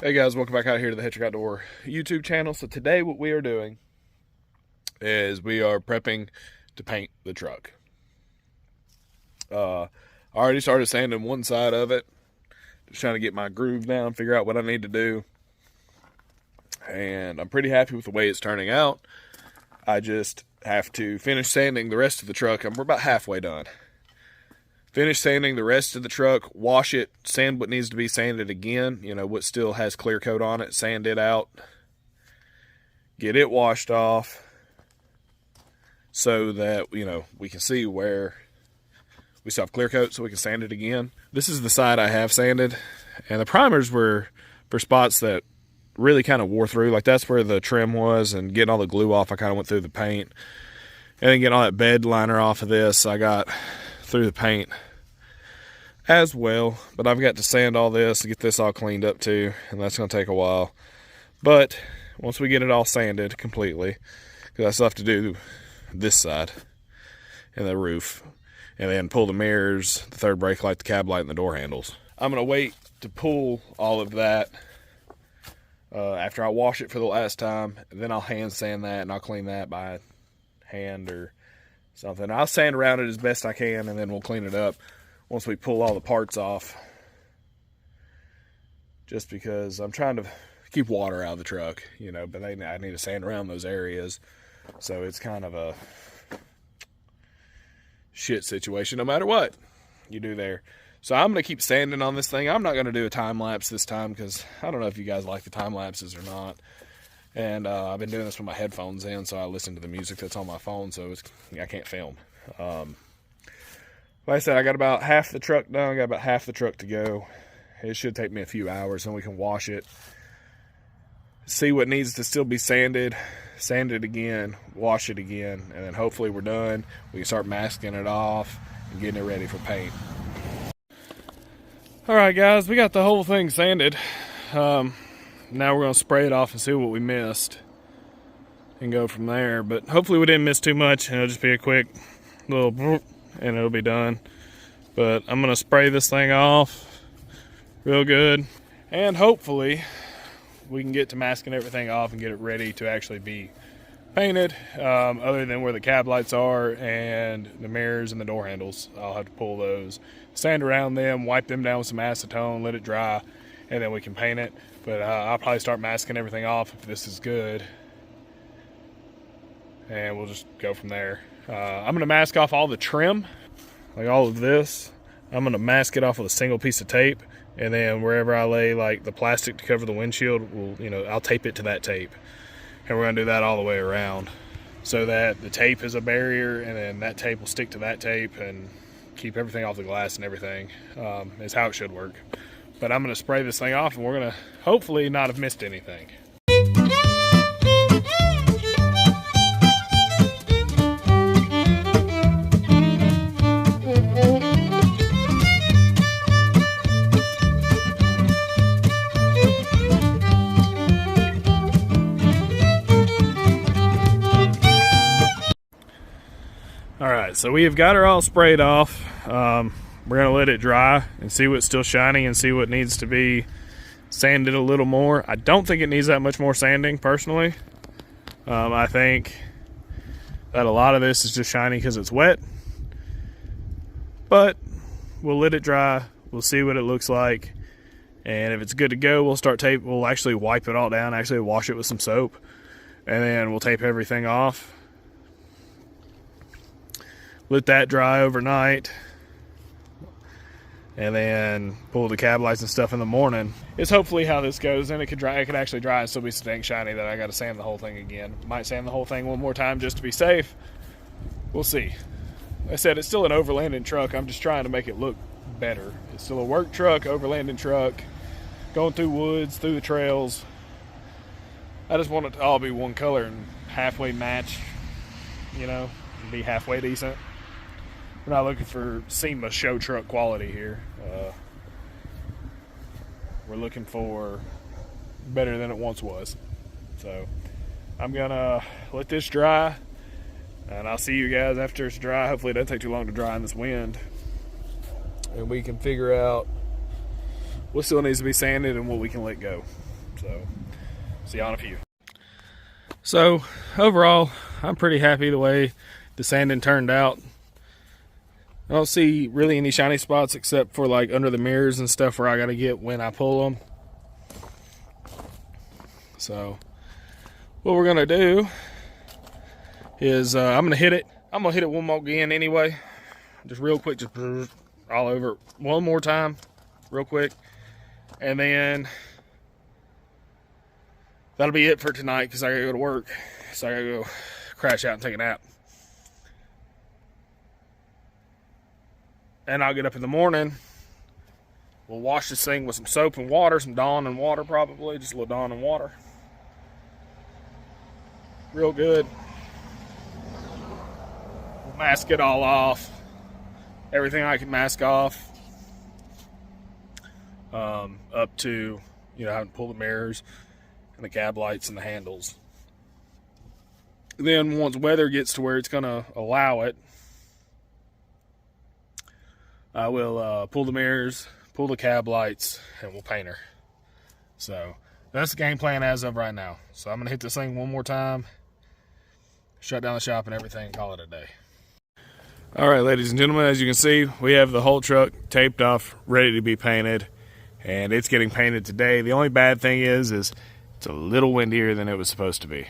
Hey guys, welcome back out here to the Hitchcock Outdoor YouTube channel. So today what we are doing is we are prepping to paint the truck. I already started sanding one side of it, just trying to get my groove down, figure out what I need to do. And I'm pretty happy with the way it's turning out. I just have to finish sanding the rest of the truck. We're about halfway done. Finish sanding the rest of the truck, wash it, sand what needs to be sanded again, what still has clear coat on it, sand it out, get it washed off so that, we can see where we still have clear coat so we can sand it again. This is the side I have sanded, and the primers were for spots that really kind of wore through. Like that's where the trim was, and getting all the glue off, I kind of went through the paint. And then getting all that bed liner off of this, I got through the paint as well, but I've got to sand all this and get this all cleaned up too, and that's going to take a while. But once we get it all sanded completely, because I still have to do this side and the roof, and then pull the mirrors, the third brake light, the cab light, and the door handles. I'm going to wait to pull all of that after I wash it for the last time, and then I'll hand sand that, and I'll clean that by hand or something. I'll sand around it as best I can, and then we'll clean it up once we pull all the parts off, just because I'm trying to keep water out of the truck, but I need to sand around those areas. So it's kind of a shit situation no matter what you do there. So I'm going to keep sanding on this thing. I'm not going to do a time lapse this time because I don't know if you guys like the time lapses or not. And I've been doing this with my headphones in, so I listen to the music that's on my phone, so I can't film. Like I said, I got about half the truck done. I got about half the truck to go. It should take me a few hours, and we can wash it, see what needs to still be sanded, sand it again, wash it again, and then hopefully we're done. We can start masking it off and getting it ready for paint. All right, guys, we got the whole thing sanded. Now we're going to spray it off and see what we missed and go from there. But hopefully we didn't miss too much, and it'll just be a quick little and it'll be done. But I'm going to spray this thing off real good, and hopefully we can get to masking everything off and get it ready to actually be painted, other than where the cab lights are and the mirrors and the door handles. I'll have to pull those, sand around them, wipe them down with some acetone, let it dry, and then we can paint it. But I'll probably start masking everything off if this is good, and we'll just go from there. I'm going to mask off all the trim, like all of this. I'm going to mask it off with a single piece of tape, and then wherever I lay like the plastic to cover the windshield, I'll tape it to that tape. And we're going to do that all the way around so that the tape is a barrier, and then that tape will stick to that tape and keep everything off the glass and everything, is how it should work. But I'm going to spray this thing off, and we're going to hopefully not have missed anything. Alright, so we have got her all sprayed off. We're going to let it dry and see what's still shiny and see what needs to be sanded a little more. I don't think it needs that much more sanding, personally. I think that a lot of this is just shiny because it's wet. But we'll let it dry. We'll see what it looks like. And if it's good to go, we'll actually wipe it all down, actually wash it with some soap. And then we'll tape everything off. Let that dry overnight, and then pull the cab lights and stuff in the morning. It's hopefully how this goes. And it could actually dry and still be so dang shiny that I got to sand the whole thing again. Might sand the whole thing one more time just to be safe. We'll see. Like I said, it's still an overlanding truck. I'm just trying to make it look better. It's still a work truck, overlanding truck, going through woods, through the trails. I just want it to all be one color and halfway match, be halfway decent. We're not looking for SEMA show truck quality here. We're looking for better than it once was. So I'm gonna let this dry, and I'll see you guys after it's dry. Hopefully it doesn't take too long to dry in this wind, and we can figure out what still needs to be sanded and what we can let go. So, see y'all in a few. So, overall, I'm pretty happy the way the sanding turned out. I don't see really any shiny spots except for like under the mirrors and stuff where I got to get when I pull them. So, what we're going to do is I'm going to hit it. I'm going to hit it one more again anyway. Just real quick, just all over one more time, real quick. And then that'll be it for tonight because I got to go to work. So I got to go crash out and take a nap. And I'll get up in the morning. We'll wash this thing with some soap and water, some Dawn and water probably, just a little Dawn and water. Real good. We'll mask it all off. Everything I can mask off. Up to, having to pull the mirrors and the cab lights and the handles. Then once weather gets to where it's going to allow it, I will pull the mirrors, pull the cab lights, and we'll paint her. So that's the game plan as of right now. So I'm going to hit this thing one more time, shut down the shop and everything, call it a day. All right, ladies and gentlemen, as you can see, we have the whole truck taped off, ready to be painted, and it's getting painted today. The only bad thing is it's a little windier than it was supposed to be.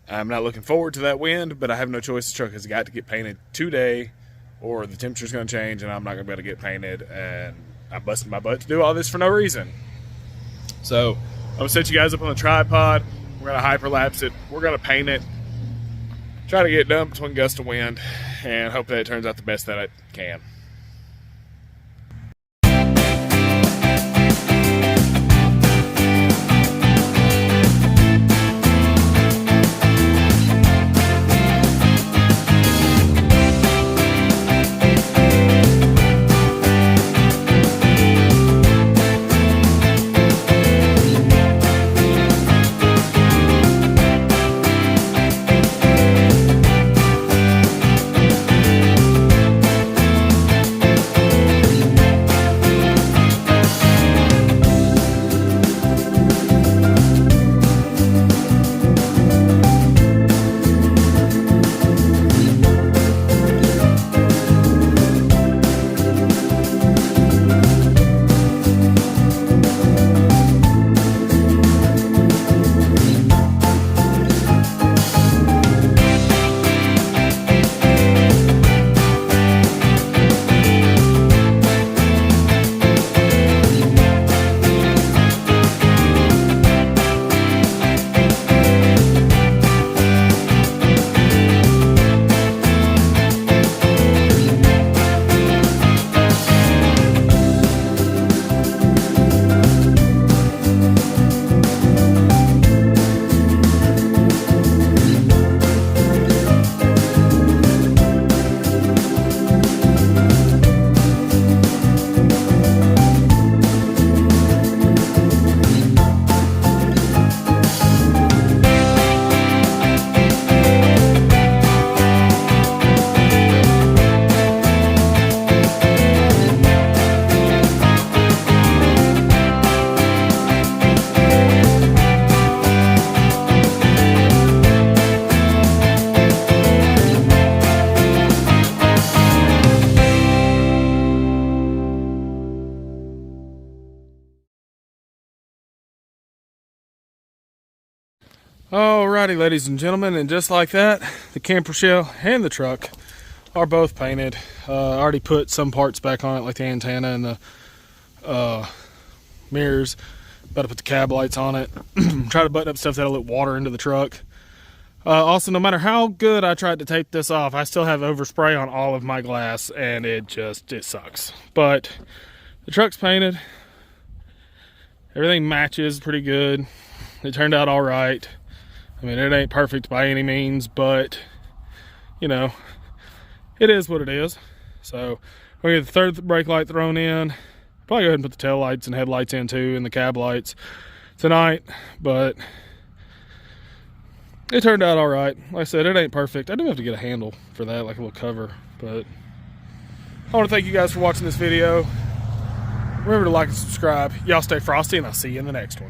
I'm not looking forward to that wind, but I have no choice. The truck has got to get painted today, or the temperature's going to change and I'm not going to be able to get painted, and I'm busting my butt to do all this for no reason. So I'm going to set you guys up on the tripod. We're going to hyperlapse it. We're going to paint it. Try to get it done between gusts of wind and hope that it turns out the best that it can. Alrighty, ladies and gentlemen, and just like that, the camper shell and the truck are both painted. I already put some parts back on it, like the antenna and the mirrors. About to put the cab lights on it. Try to button up stuff that'll let water into the truck. Also, no matter how good I tried to tape this off, I still have overspray on all of my glass, and it sucks. But the truck's painted. Everything matches pretty good. It turned out all right. I mean, it ain't perfect by any means, but, you know, it is what it is. So, we're going to get the third brake light thrown in. Probably go ahead and put the tail lights and headlights in too, and the cab lights tonight. But it turned out all right. Like I said, it ain't perfect. I do have to get a handle for that, like a little cover. But I want to thank you guys for watching this video. Remember to like and subscribe. Y'all stay frosty, and I'll see you in the next one.